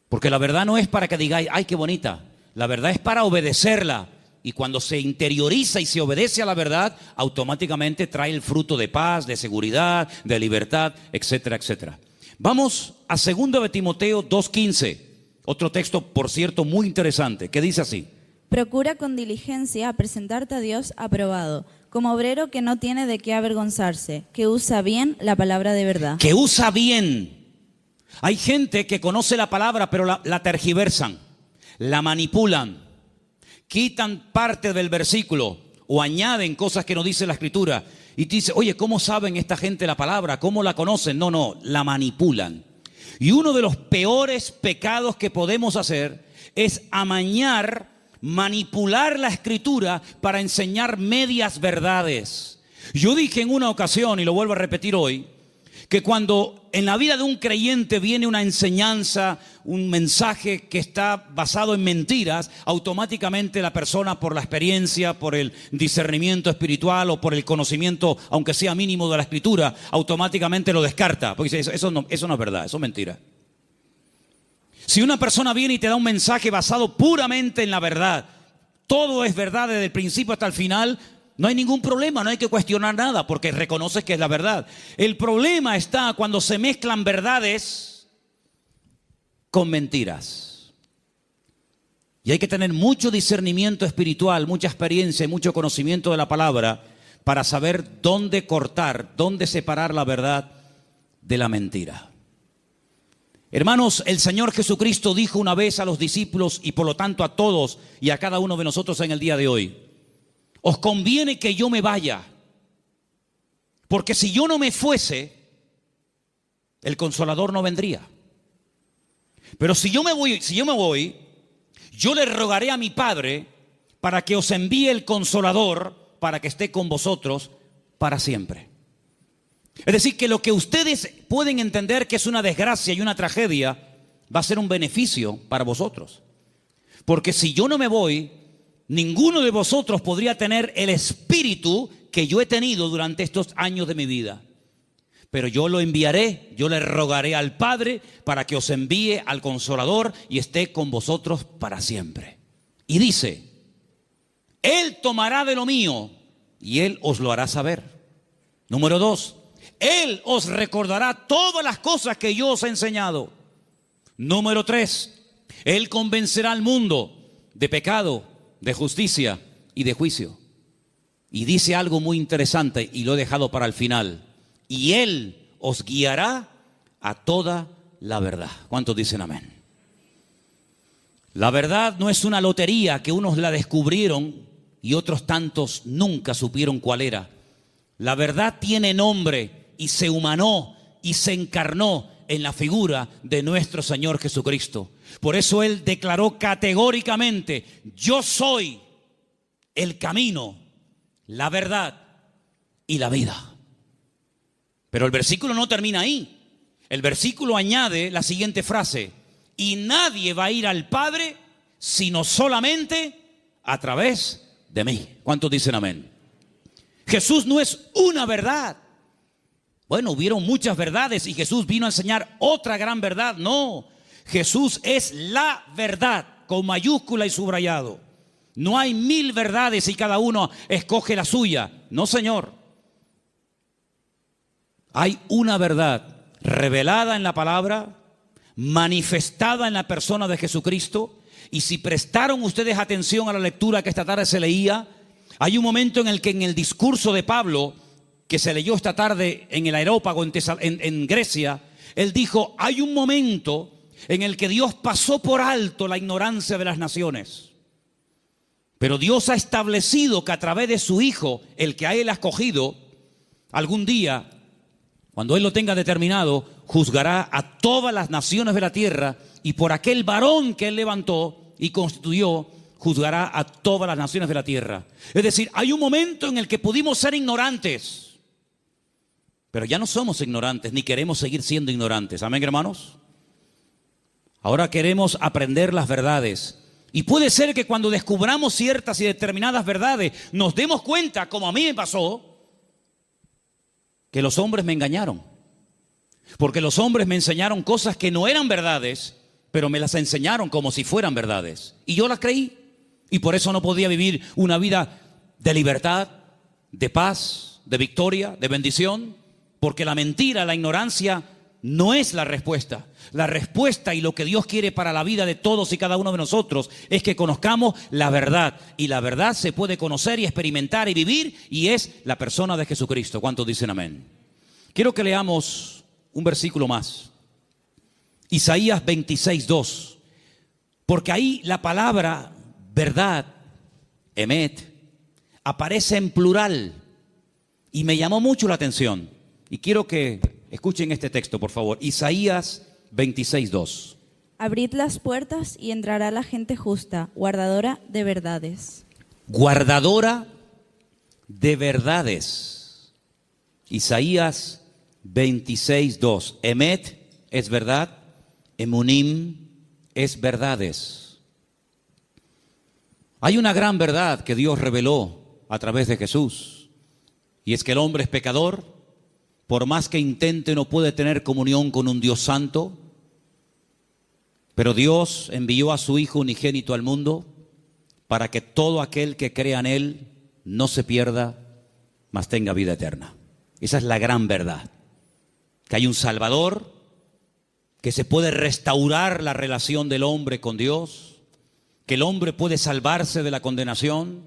Speaker 1: Porque la verdad no es para que digáis, ay, qué bonita. La verdad es para obedecerla. Y cuando se interioriza y se obedece a la verdad, automáticamente trae el fruto de paz, de seguridad, de libertad, etcétera, etcétera. Vamos a 2 de Timoteo 2:15. Otro texto, por cierto, muy interesante, que dice así.
Speaker 3: Procura con diligencia presentarte a Dios aprobado, como obrero que no tiene de qué avergonzarse, que usa bien la palabra de verdad.
Speaker 1: Que usa bien. Hay gente que conoce la palabra, pero la tergiversan, la manipulan, quitan parte del versículo o añaden cosas que no dice la Escritura. Y te dice, oye, ¿cómo saben esta gente la palabra? ¿Cómo la conocen? No, la manipulan. Y uno de los peores pecados que podemos hacer es amañar, manipular la Escritura para enseñar medias verdades. Yo dije en una ocasión, y lo vuelvo a repetir hoy, que cuando en la vida de un creyente viene una enseñanza, un mensaje que está basado en mentiras, automáticamente la persona, por la experiencia, por el discernimiento espiritual o por el conocimiento, aunque sea mínimo, de la Escritura, automáticamente lo descarta, porque dice, eso no es verdad, eso es mentira. Si una persona viene y te da un mensaje basado puramente en la verdad, todo es verdad desde el principio hasta el final, no hay ningún problema, no hay que cuestionar nada porque reconoces que es la verdad. El problema está cuando se mezclan verdades con mentiras. Y hay que tener mucho discernimiento espiritual, mucha experiencia y mucho conocimiento de la palabra para saber dónde cortar, dónde separar la verdad de la mentira. Hermanos, el Señor Jesucristo dijo una vez a los discípulos y por lo tanto a todos y a cada uno de nosotros en el día de hoy: os conviene que yo me vaya, porque si yo no me fuese, el Consolador no vendría. Pero si yo me voy, yo le rogaré a mi Padre para que os envíe el Consolador para que esté con vosotros para siempre. Es decir, que lo que ustedes pueden entender que es una desgracia y una tragedia, va a ser un beneficio para vosotros. Porque si yo no me voy, ninguno de vosotros podría tener el espíritu que yo he tenido durante estos años de mi vida. Pero yo lo enviaré, yo le rogaré al Padre para que os envíe al Consolador y esté con vosotros para siempre. Y dice, Él tomará de lo mío y Él os lo hará saber. Número 2, Él os recordará todas las cosas que yo os he enseñado. Número 3, Él convencerá al mundo de pecado, de justicia y de juicio. Y dice algo muy interesante y lo he dejado para el final. Y Él os guiará a toda la verdad. ¿Cuántos dicen amén? La verdad no es una lotería que unos la descubrieron y otros tantos nunca supieron cuál era. La verdad tiene nombre y se humanó y se encarnó en la figura de nuestro Señor Jesucristo. Por eso Él declaró categóricamente: yo soy el camino, la verdad y la vida. Pero el versículo no termina ahí. El versículo añade la siguiente frase: y nadie va a ir al Padre sino solamente a través de mí. ¿Cuántos dicen amén? Jesús no es una verdad. Bueno, hubieron muchas verdades y Jesús vino a enseñar otra gran verdad. No, Jesús es la verdad, con mayúscula y subrayado. No hay 1000 verdades y cada uno escoge la suya. No, Señor. Hay una verdad revelada en la palabra, manifestada en la persona de Jesucristo. Y si prestaron ustedes atención a la lectura que esta tarde se leía, hay un momento en el que en el discurso de Pablo, que se leyó esta tarde en el Areópago en Grecia, él dijo, hay un momento en el que Dios pasó por alto la ignorancia de las naciones. Pero Dios ha establecido que a través de su Hijo, el que a Él ha escogido, algún día, cuando Él lo tenga determinado, juzgará a todas las naciones de la tierra y por aquel varón que Él levantó y constituyó, juzgará a todas las naciones de la tierra. Es decir, hay un momento en el que pudimos ser ignorantes, pero ya no somos ignorantes ni queremos seguir siendo ignorantes. Amén, hermanos. Ahora queremos aprender las verdades. Y puede ser que cuando descubramos ciertas y determinadas verdades, nos demos cuenta, como a mí me pasó, que los hombres me engañaron. Porque los hombres me enseñaron cosas que no eran verdades, pero me las enseñaron como si fueran verdades. Y yo las creí. Y por eso no podía vivir una vida de libertad, de paz, de victoria, de bendición. Porque la mentira, la ignorancia, no es la respuesta. La respuesta y lo que Dios quiere para la vida de todos y cada uno de nosotros es que conozcamos la verdad. Y la verdad se puede conocer y experimentar y vivir, y es la persona de Jesucristo. ¿Cuántos dicen amén? Quiero que leamos un versículo más. Isaías 26:2. Porque ahí la palabra verdad, emet, aparece en plural. Y me llamó mucho la atención. Y quiero que escuchen este texto, por favor. Isaías 26:2.
Speaker 3: Abrid las puertas y entrará la gente justa, guardadora de verdades.
Speaker 1: Guardadora de verdades. Isaías 26:2. Emet es verdad, emunim es verdades. Hay una gran verdad que Dios reveló a través de Jesús, y es que el hombre es pecador. Por más que intente, no puede tener comunión con un Dios santo. Pero Dios envió a su Hijo unigénito al mundo para que todo aquel que crea en Él no se pierda, mas tenga vida eterna. Esa es la gran verdad. Que hay un Salvador, que se puede restaurar la relación del hombre con Dios, que el hombre puede salvarse de la condenación,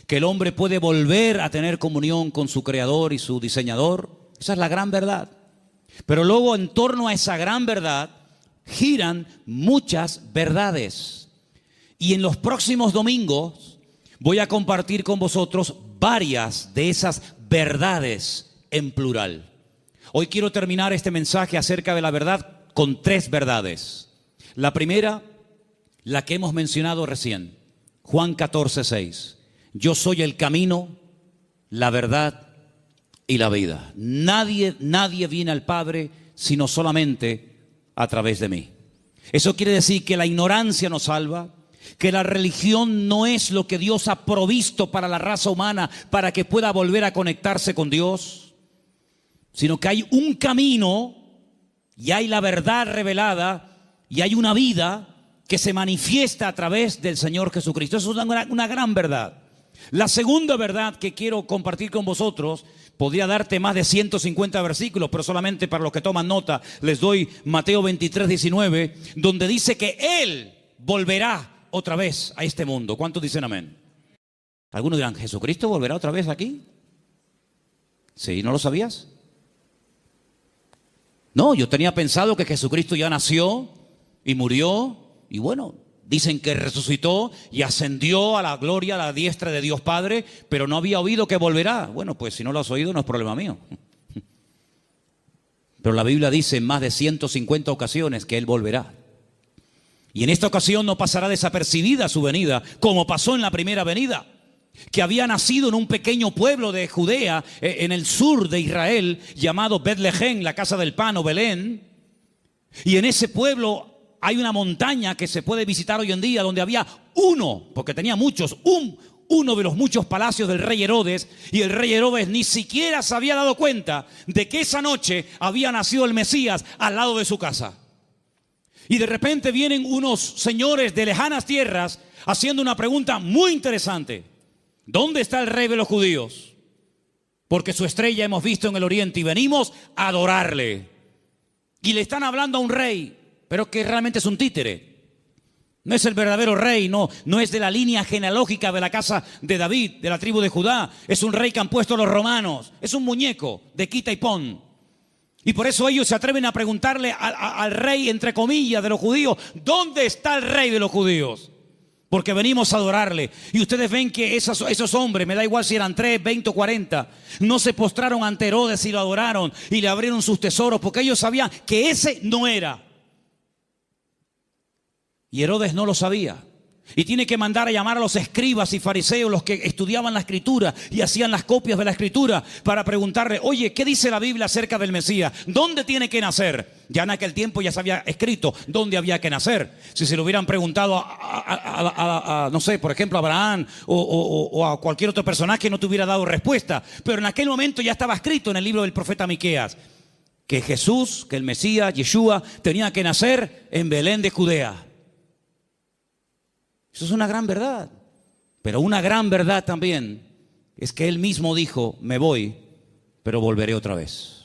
Speaker 1: que el hombre puede volver a tener comunión con su Creador y su Diseñador. Esa es la gran verdad. Pero luego, en torno a esa gran verdad giran muchas verdades. Y en los próximos domingos voy a compartir con vosotros varias de esas verdades en plural. Hoy quiero terminar este mensaje acerca de la verdad con 3 verdades. La primera, la que hemos mencionado recién, Juan 14:6. Yo soy el camino, la verdad y la vida. Nadie viene al Padre sino solamente a través de mí. Eso quiere decir que la ignorancia nos salva, que la religión no es lo que Dios ha provisto para la raza humana para que pueda volver a conectarse con Dios, sino que hay un camino y hay la verdad revelada y hay una vida que se manifiesta a través del Señor Jesucristo. Eso es una gran verdad. La segunda verdad que quiero compartir con vosotros, podría darte más de 150 versículos, pero solamente para los que toman nota les doy Mateo 23:19, donde dice que Él volverá otra vez a este mundo. ¿Cuántos dicen amén? Algunos dirán, ¿Jesucristo volverá otra vez aquí? Sí, ¿no lo sabías? No, yo tenía pensado que Jesucristo ya nació y murió, y bueno, dicen que resucitó y ascendió a la gloria, a la diestra de Dios Padre, pero no había oído que volverá. Bueno, pues si no lo has oído no es problema mío. Pero la Biblia dice en más de 150 ocasiones que Él volverá. Y en esta ocasión no pasará desapercibida su venida, como pasó en la primera venida, que había nacido en un pequeño pueblo de Judea, en el sur de Israel, llamado Betlehem, la casa del pan o Belén. Y en ese pueblo hay una montaña que se puede visitar hoy en día, donde había uno, porque tenía muchos, uno de los muchos palacios del rey Herodes, y el rey Herodes ni siquiera se había dado cuenta de que esa noche había nacido el Mesías al lado de su casa. Y de repente vienen unos señores de lejanas tierras haciendo una pregunta muy interesante. ¿Dónde está el rey de los judíos? Porque su estrella hemos visto en el oriente y venimos a adorarle. Y le están hablando a un rey, pero que realmente es un títere. No es el verdadero rey, no es de la línea genealógica de la casa de David, de la tribu de Judá. Es un rey que han puesto los romanos. Es un muñeco de quita y pon. Y por eso ellos se atreven a preguntarle al rey, entre comillas, de los judíos, ¿dónde está el rey de los judíos? Porque venimos a adorarle. Y ustedes ven que esos hombres, me da igual si eran 3, 20 o 40, no se postraron ante Herodes y lo adoraron y le abrieron sus tesoros, porque ellos sabían que ese no era. Y Herodes no lo sabía. Y tiene que mandar a llamar a los escribas y fariseos, los que estudiaban la escritura y hacían las copias de la escritura, para preguntarle, oye, ¿qué dice la Biblia acerca del Mesías? ¿Dónde tiene que nacer? Ya en aquel tiempo ya se había escrito dónde había que nacer. Si se lo hubieran preguntado no sé, por ejemplo, a Abraham o a cualquier otro personaje, no te hubiera dado respuesta. Pero en aquel momento ya estaba escrito en el libro del profeta Miqueas que Jesús, que el Mesías, Yeshua, tenía que nacer en Belén de Judea. Eso es una gran verdad. Pero una gran verdad también es que Él mismo dijo, me voy, pero volveré otra vez.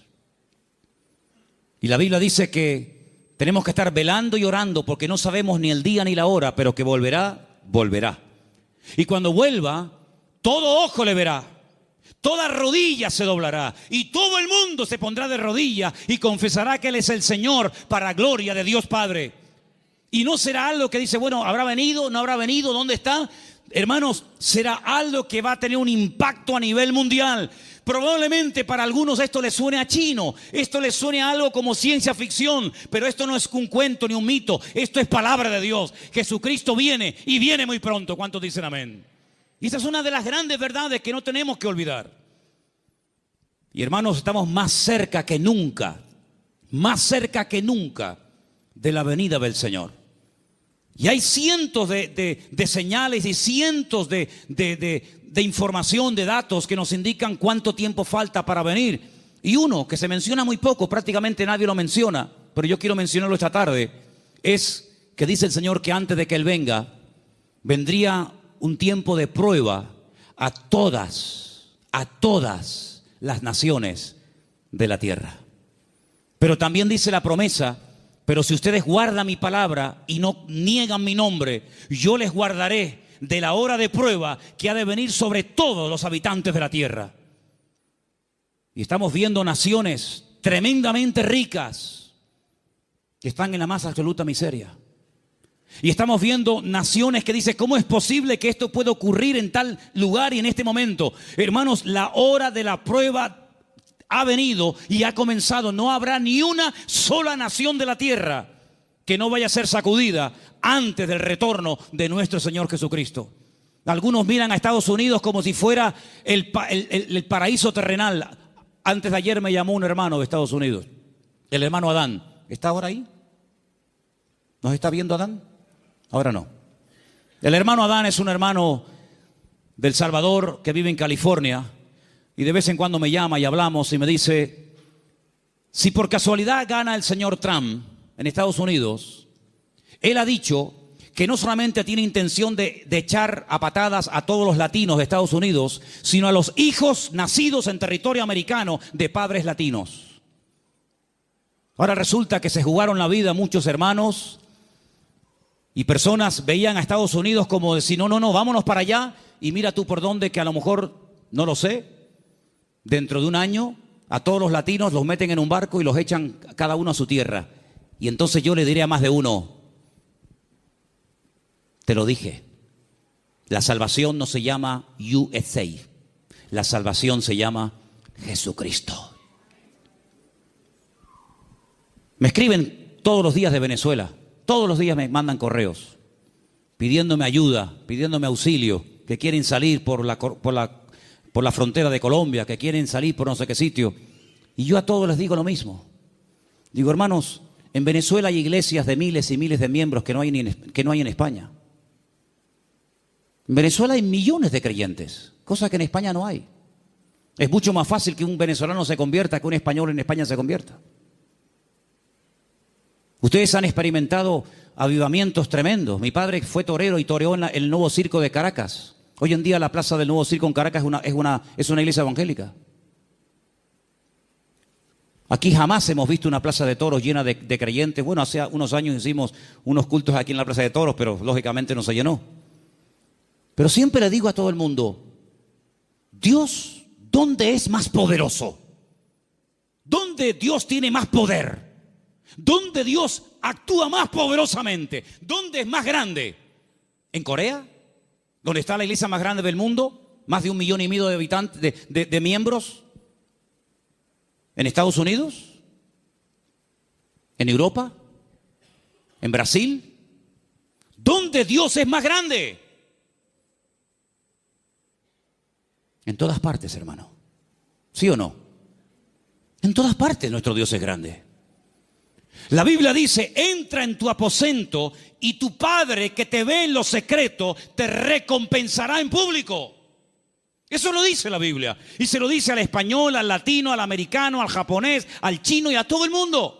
Speaker 1: Y la Biblia dice que tenemos que estar velando y orando porque no sabemos ni el día ni la hora, pero que volverá, volverá. Y cuando vuelva, todo ojo le verá. Toda rodilla se doblará y todo el mundo se pondrá de rodillas y confesará que Él es el Señor para gloria de Dios Padre. Y no será algo que dice, bueno, ¿habrá venido? ¿No habrá venido? ¿Dónde está? Hermanos, será algo que va a tener un impacto a nivel mundial. Probablemente para algunos esto les suene a chino, esto les suene a algo como ciencia ficción, pero esto no es un cuento ni un mito, esto es palabra de Dios. Jesucristo viene y viene muy pronto. ¿Cuántos dicen amén? Y esa es una de las grandes verdades que no tenemos que olvidar. Y hermanos, estamos más cerca que nunca de la venida del Señor. Y hay cientos de señales y cientos de información, de datos que nos indican cuánto tiempo falta para venir. Y uno que se menciona muy poco, prácticamente nadie lo menciona, pero yo quiero mencionarlo esta tarde, es que dice el Señor que antes de que Él venga, vendría un tiempo de prueba a todas las naciones de la tierra. Pero también dice la promesa, pero si ustedes guardan mi palabra y no niegan mi nombre, yo les guardaré de la hora de prueba que ha de venir sobre todos los habitantes de la tierra. Y estamos viendo naciones tremendamente ricas que están en la más absoluta miseria. Y estamos viendo naciones que dicen, ¿cómo es posible que esto pueda ocurrir en tal lugar y en este momento? Hermanos, la hora de la prueba ha venido y ha comenzado. No habrá ni una sola nación de la tierra que no vaya a ser sacudida antes del retorno de nuestro Señor Jesucristo. Algunos miran a Estados Unidos como si fuera el paraíso terrenal. Antes de ayer me llamó un hermano de Estados Unidos, el hermano Adán. ¿Está ahora ahí? ¿Nos está viendo Adán? Ahora no. El hermano Adán es un hermano del Salvador que vive en California y de vez en cuando me llama y hablamos y me dice, si por casualidad gana el señor Trump en Estados Unidos, él ha dicho que no solamente tiene intención de echar a patadas a todos los latinos de Estados Unidos, sino a los hijos nacidos en territorio americano de padres latinos. Ahora resulta que se jugaron la vida muchos hermanos y personas veían a Estados Unidos como decir, no, vámonos para allá y mira tú por dónde, que a lo mejor, no lo sé, dentro de un año a todos los latinos los meten en un barco y los echan cada uno a su tierra. Y entonces yo le diré a más de uno, te lo dije, la salvación no se llama USA, la salvación se llama Jesucristo. Me escriben todos los días de Venezuela. Todos los días me mandan correos pidiéndome ayuda, pidiéndome auxilio, que quieren salir por la frontera de Colombia, que quieren salir por no sé qué sitio. Y yo a todos les digo lo mismo. Digo, hermanos, en Venezuela hay iglesias de miles y miles de miembros que no hay en España. En Venezuela hay millones de creyentes, cosa que en España no hay. Es mucho más fácil que un venezolano se convierta que un español en España se convierta. Ustedes han experimentado avivamientos tremendos. Mi padre fue torero y toreó en el Nuevo Circo de Caracas. Hoy en día la plaza del Nuevo Circo en Caracas es una iglesia evangélica. Aquí jamás hemos visto una plaza de toros llena de creyentes. Bueno, hace unos años hicimos unos cultos aquí en la plaza de toros, pero lógicamente no se llenó. Pero siempre le digo a todo el mundo, Dios, ¿dónde es más poderoso? ¿Dónde Dios tiene más poder? ¿Dónde Dios actúa más poderosamente? ¿Dónde es más grande? ¿En Corea? ¿Donde está la iglesia más grande del mundo? ¿Más de 1,5 millones de habitantes, de miembros? ¿En Estados Unidos? ¿En Europa? ¿En Brasil? ¿Dónde Dios es más grande? En todas partes, hermano. ¿Sí o no? En todas partes nuestro Dios es grande. La Biblia dice, entra en tu aposento y tu Padre que te ve en lo secreto te recompensará en público. Eso lo dice la Biblia. Y se lo dice al español, al latino, al americano, al japonés, al chino y a todo el mundo.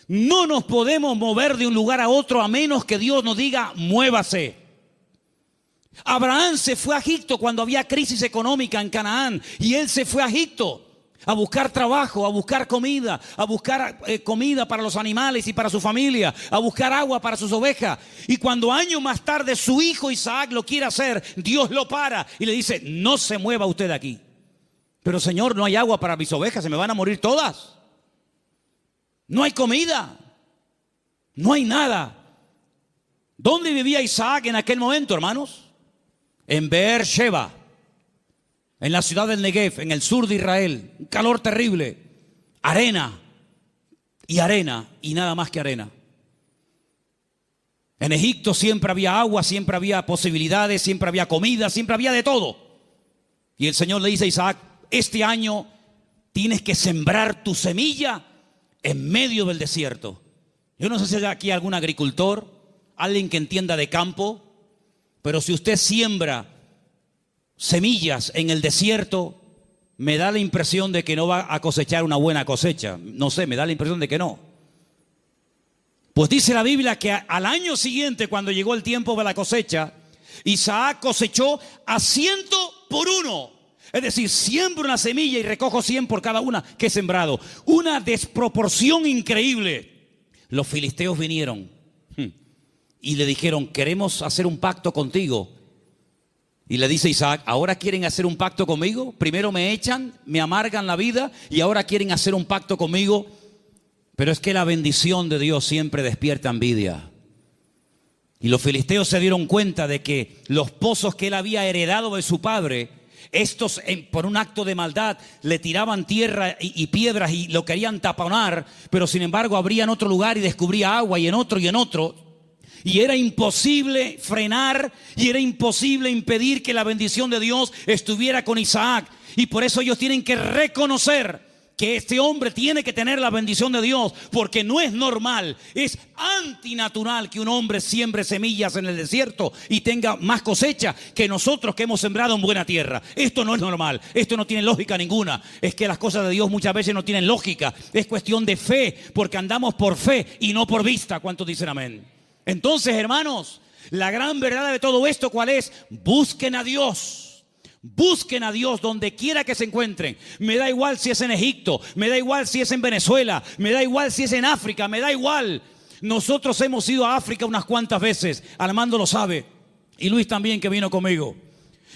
Speaker 1: No nos podemos mover de un lugar a otro a menos que Dios nos diga, muévase. Abraham se fue a Egipto cuando había crisis económica en Canaán. Y él se fue a Egipto a buscar trabajo, a buscar comida comida para los animales y para su familia, a buscar agua para sus ovejas. Y cuando años más tarde su hijo Isaac lo quiere hacer, Dios lo para y le dice, no se mueva usted de aquí. Pero Señor, no hay agua para mis ovejas, se me van a morir todas. No hay comida, no hay nada. ¿Dónde vivía Isaac en aquel momento, hermanos? En Beer-sheba, en la ciudad del Negev, en el sur de Israel. Un calor terrible. Arena y nada más que arena. En Egipto siempre había agua, siempre había posibilidades, siempre había comida, siempre había de todo. Y el Señor le dice a Isaac, este año tienes que sembrar tu semilla en medio del desierto. Yo no sé si hay aquí algún agricultor, alguien que entienda de campo, pero si usted siembra semillas en el desierto, me da la impresión de que no va a cosechar una buena cosecha. No sé, me da la impresión de que no. Pues dice la Biblia que al año siguiente, cuando llegó el tiempo de la cosecha, Isaac cosechó a 100 por 1. Es decir, siembro una semilla y recojo 100 por cada una que he sembrado. Una desproporción increíble. Los filisteos vinieron y le dijeron, queremos hacer un pacto contigo. Y le dice Isaac, ¿ahora quieren hacer un pacto conmigo? Primero me echan, me amargan la vida y ahora quieren hacer un pacto conmigo. Pero es que la bendición de Dios siempre despierta envidia. Y los filisteos se dieron cuenta de que los pozos que él había heredado de su padre, estos por un acto de maldad le tiraban tierra y piedras y lo querían taponar, pero sin embargo abrían otro lugar y descubría agua y en otro y en otro. Y era imposible frenar y era imposible impedir que la bendición de Dios estuviera con Isaac. Y por eso ellos tienen que reconocer que este hombre tiene que tener la bendición de Dios, porque no es normal, es antinatural que un hombre siembre semillas en el desierto y tenga más cosecha que nosotros que hemos sembrado en buena tierra. Esto no es normal, esto no tiene lógica ninguna. Es que las cosas de Dios muchas veces no tienen lógica. Es cuestión de fe, porque andamos por fe y no por vista. ¿Cuántos dicen amén? Entonces, hermanos, la gran verdad de todo esto, ¿cuál es? Busquen a Dios. Busquen a Dios donde quiera que se encuentren. Me da igual si es en Egipto, me da igual si es en Venezuela, me da igual si es en África, me da igual. Nosotros hemos ido a África unas cuantas veces, Armando lo sabe, y Luis también, que vino conmigo.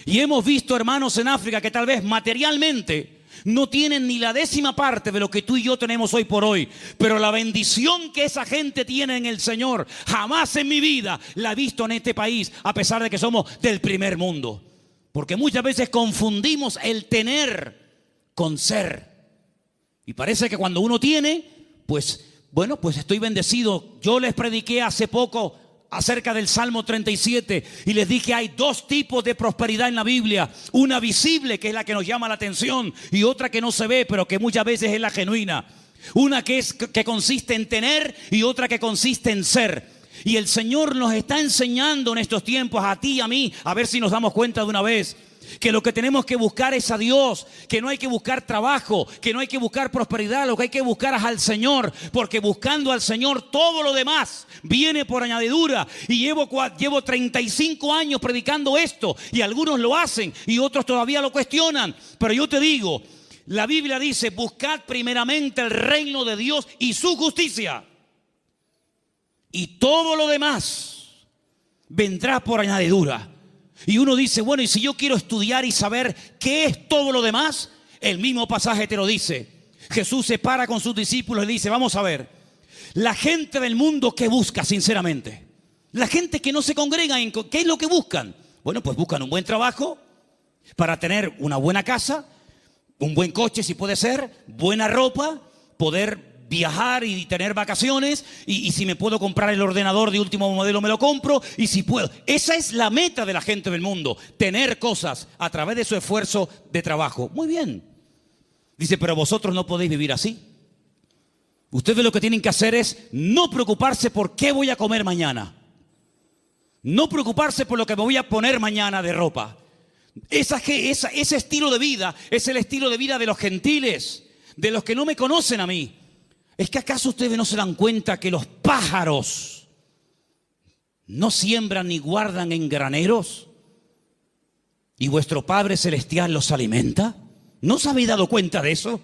Speaker 1: Y hemos visto hermanos en África que tal vez materialmente no tienen ni la 10ª parte de lo que tú y yo tenemos hoy por hoy. Pero la bendición que esa gente tiene en el Señor, jamás en mi vida la he visto en este país, a pesar de que somos del primer mundo. Porque muchas veces confundimos el tener con ser. Y parece que cuando uno tiene, pues estoy bendecido. Yo les prediqué hace poco acerca del Salmo 37 y les dije, hay 2 tipos de prosperidad en la Biblia. Una visible, que es la que nos llama la atención, y otra que no se ve, pero que muchas veces es la genuina. Una que consiste en tener y otra que consiste en ser. Y el Señor nos está enseñando en estos tiempos, a ti y a mí, a ver si nos damos cuenta de una vez, que lo que tenemos que buscar es a Dios, que no hay que buscar trabajo, que no hay que buscar prosperidad, lo que hay que buscar es al Señor, porque buscando al Señor todo lo demás viene por añadidura. Y llevo 35 años predicando esto, y algunos lo hacen y otros todavía lo cuestionan, pero yo te digo, la Biblia dice, buscad primeramente el reino de Dios y su justicia, y todo lo demás vendrá por añadidura. Y uno dice, bueno, y si yo quiero estudiar y saber qué es todo lo demás, el mismo pasaje te lo dice. Jesús se para con sus discípulos y dice, vamos a ver, la gente del mundo, ¿qué busca sinceramente? La gente que no se congrega, ¿qué es lo que buscan? Bueno, pues buscan un buen trabajo para tener una buena casa, un buen coche si puede ser, buena ropa, poder viajar y tener vacaciones, y si me puedo comprar el ordenador de último modelo me lo compro, y si puedo. Esa es la meta de la gente del mundo, tener cosas a través de su esfuerzo de trabajo. Muy bien. Dice, pero vosotros no podéis vivir así. Ustedes lo que tienen que hacer es no preocuparse por qué voy a comer mañana. No preocuparse por lo que me voy a poner mañana de ropa. Ese estilo de vida es el estilo de vida de los gentiles, de los que no me conocen a mí. ¿Es que acaso ustedes no se dan cuenta que los pájaros no siembran ni guardan en graneros? ¿Y vuestro Padre Celestial los alimenta? ¿No os habéis dado cuenta de eso?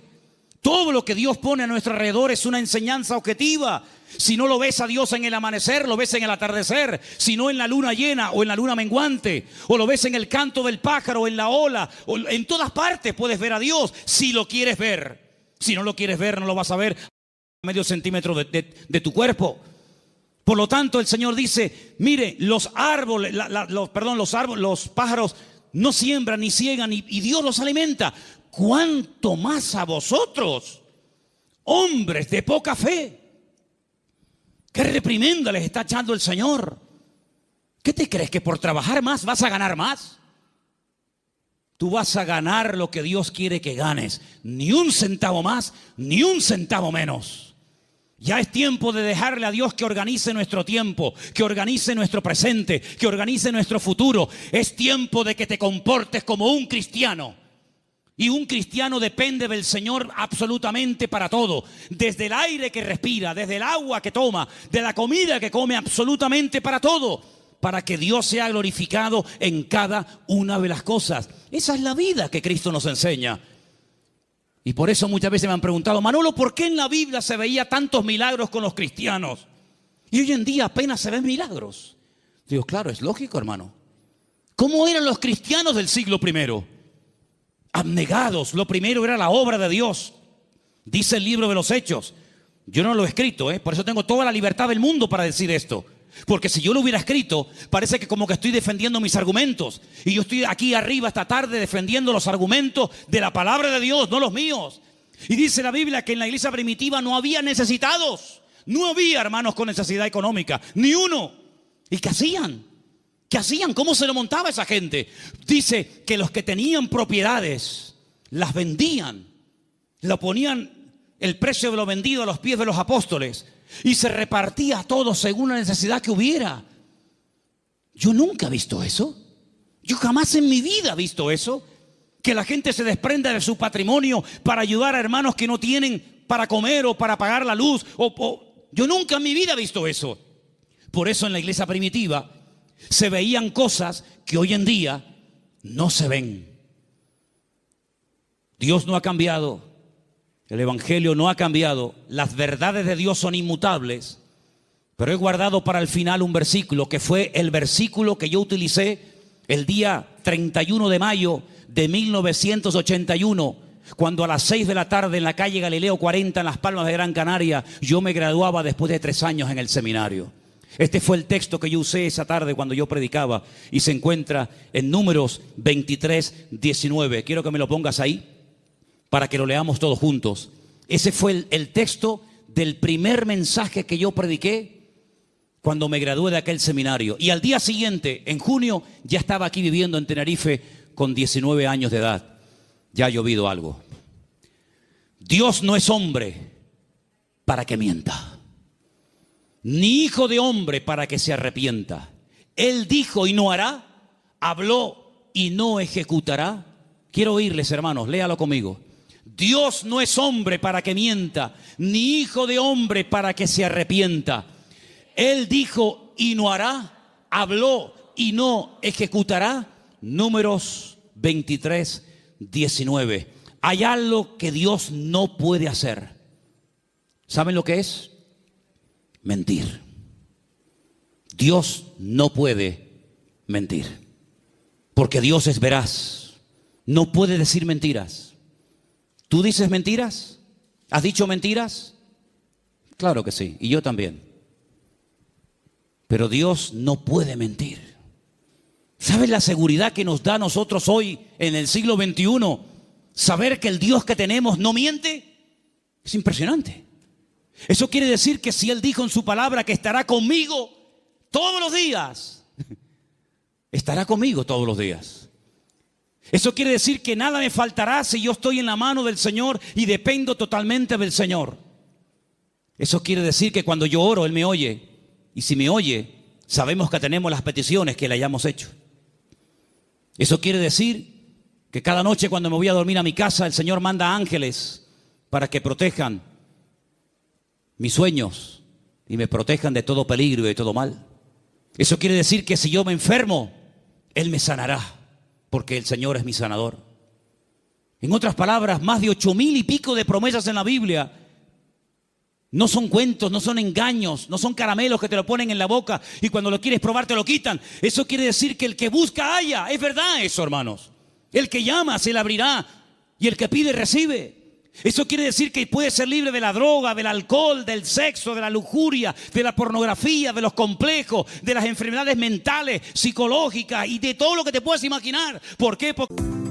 Speaker 1: Todo lo que Dios pone a nuestro alrededor es una enseñanza objetiva. Si no lo ves a Dios en el amanecer, lo ves en el atardecer. Si no en la luna llena o en la luna menguante. O lo ves en el canto del pájaro, en la ola. O en todas partes puedes ver a Dios si lo quieres ver. Si no lo quieres ver, no lo vas a ver a medio centímetro de tu cuerpo. Por lo tanto, el Señor dice, mire, los árboles, los pájaros no siembran ni ciegan y Dios los alimenta. ¿Cuánto más a vosotros, hombres de poca fe? ¿Qué reprimenda les está echando el Señor? ¿Qué te crees, que por trabajar más vas a ganar más? Tú vas a ganar lo que Dios quiere que ganes. Ni un centavo más, ni un centavo menos. Ya es tiempo de dejarle a Dios que organice nuestro tiempo, que organice nuestro presente, que organice nuestro futuro. Es tiempo de que te comportes como un cristiano. Y un cristiano depende del Señor absolutamente para todo. Desde el aire que respira, desde el agua que toma, de la comida que come, absolutamente para todo. Para que Dios sea glorificado en cada una de las cosas. Esa es la vida que Cristo nos enseña. Y por eso muchas veces me han preguntado, Manolo, ¿por qué en la Biblia se veía tantos milagros con los cristianos? Y hoy en día apenas se ven milagros. Digo, claro, es lógico, hermano. ¿Cómo eran los cristianos del siglo I? Abnegados. Lo primero era la obra de Dios. Dice el libro de los Hechos. Yo no lo he escrito, por eso tengo toda la libertad del mundo para decir esto. Porque si yo lo hubiera escrito, parece que como que estoy defendiendo mis argumentos. Y yo estoy aquí arriba esta tarde defendiendo los argumentos de la palabra de Dios, no los míos. Y dice la Biblia que en la iglesia primitiva no había necesitados. No había hermanos con necesidad económica, ni uno. ¿Y qué hacían? ¿Qué hacían? ¿Cómo se lo montaba esa gente? Dice que los que tenían propiedades las vendían. Lo ponían el precio de lo vendido a los pies de los apóstoles. Y se repartía a todos según la necesidad que hubiera. Yo nunca he visto eso. Yo jamás en mi vida he visto eso. Que la gente se desprenda de su patrimonio para ayudar a hermanos que no tienen para comer o para pagar la luz. Yo nunca en mi vida he visto eso. Por eso en la iglesia primitiva se veían cosas que hoy en día no se ven. Dios no ha cambiado. El Evangelio no ha cambiado. Las verdades de Dios son inmutables. Pero he guardado para el final un versículo que fue el versículo que yo utilicé el día 31 de mayo de 1981, cuando a las 6 de la tarde en la calle Galileo 40 en Las Palmas de Gran Canaria, yo me graduaba después de 3 años en el seminario. Este fue el texto que yo usé esa tarde cuando yo predicaba y se encuentra en Números 23, 19. Quiero que me lo pongas ahí para que lo leamos todos juntos. Ese fue el texto del primer mensaje que yo prediqué cuando me gradué de aquel seminario. Y al día siguiente, en junio, ya estaba aquí viviendo en Tenerife con 19 años de edad. Ya ha llovido algo. Dios no es hombre para que mienta, ni hijo de hombre para que se arrepienta. Él dijo y no hará, habló y no ejecutará. Quiero oírles, hermanos, léalo conmigo. Dios no es hombre para que mienta, ni hijo de hombre para que se arrepienta. Él dijo y no hará, habló y no ejecutará. Números 23, 19. Hay algo que Dios no puede hacer. ¿Saben lo que es? Mentir. Dios no puede mentir, porque Dios es veraz. No puede decir mentiras. ¿Tú dices mentiras? ¿Has dicho mentiras? Claro que sí, y yo también. Pero Dios no puede mentir. ¿Sabes la seguridad que nos da a nosotros hoy en el siglo XXI? Saber que el Dios que tenemos no miente. Es impresionante. Eso quiere decir que si Él dijo en su palabra que estará conmigo todos los días, estará conmigo todos los días. Eso quiere decir que nada me faltará si yo estoy en la mano del Señor y dependo totalmente del Señor. Eso quiere decir que cuando yo oro, Él me oye. Y si me oye, sabemos que tenemos las peticiones que le hayamos hecho. Eso quiere decir que cada noche cuando me voy a dormir a mi casa, el Señor manda ángeles para que protejan mis sueños y me protejan de todo peligro y de todo mal. Eso quiere decir que si yo me enfermo, Él me sanará, porque el Señor es mi sanador. En otras palabras, más de 8,000 y pico de promesas en la Biblia no son cuentos, no son engaños, no son caramelos que te lo ponen en la boca y cuando lo quieres probar te lo quitan. Eso quiere decir que el que busca halla. Es verdad eso, hermanos. El que llama se le abrirá y el que pide recibe. Eso quiere decir que puedes ser libre de la droga, del alcohol, del sexo, de la lujuria, de la pornografía, de los complejos, de las enfermedades mentales, psicológicas y de todo lo que te puedas imaginar. ¿Por qué? Porque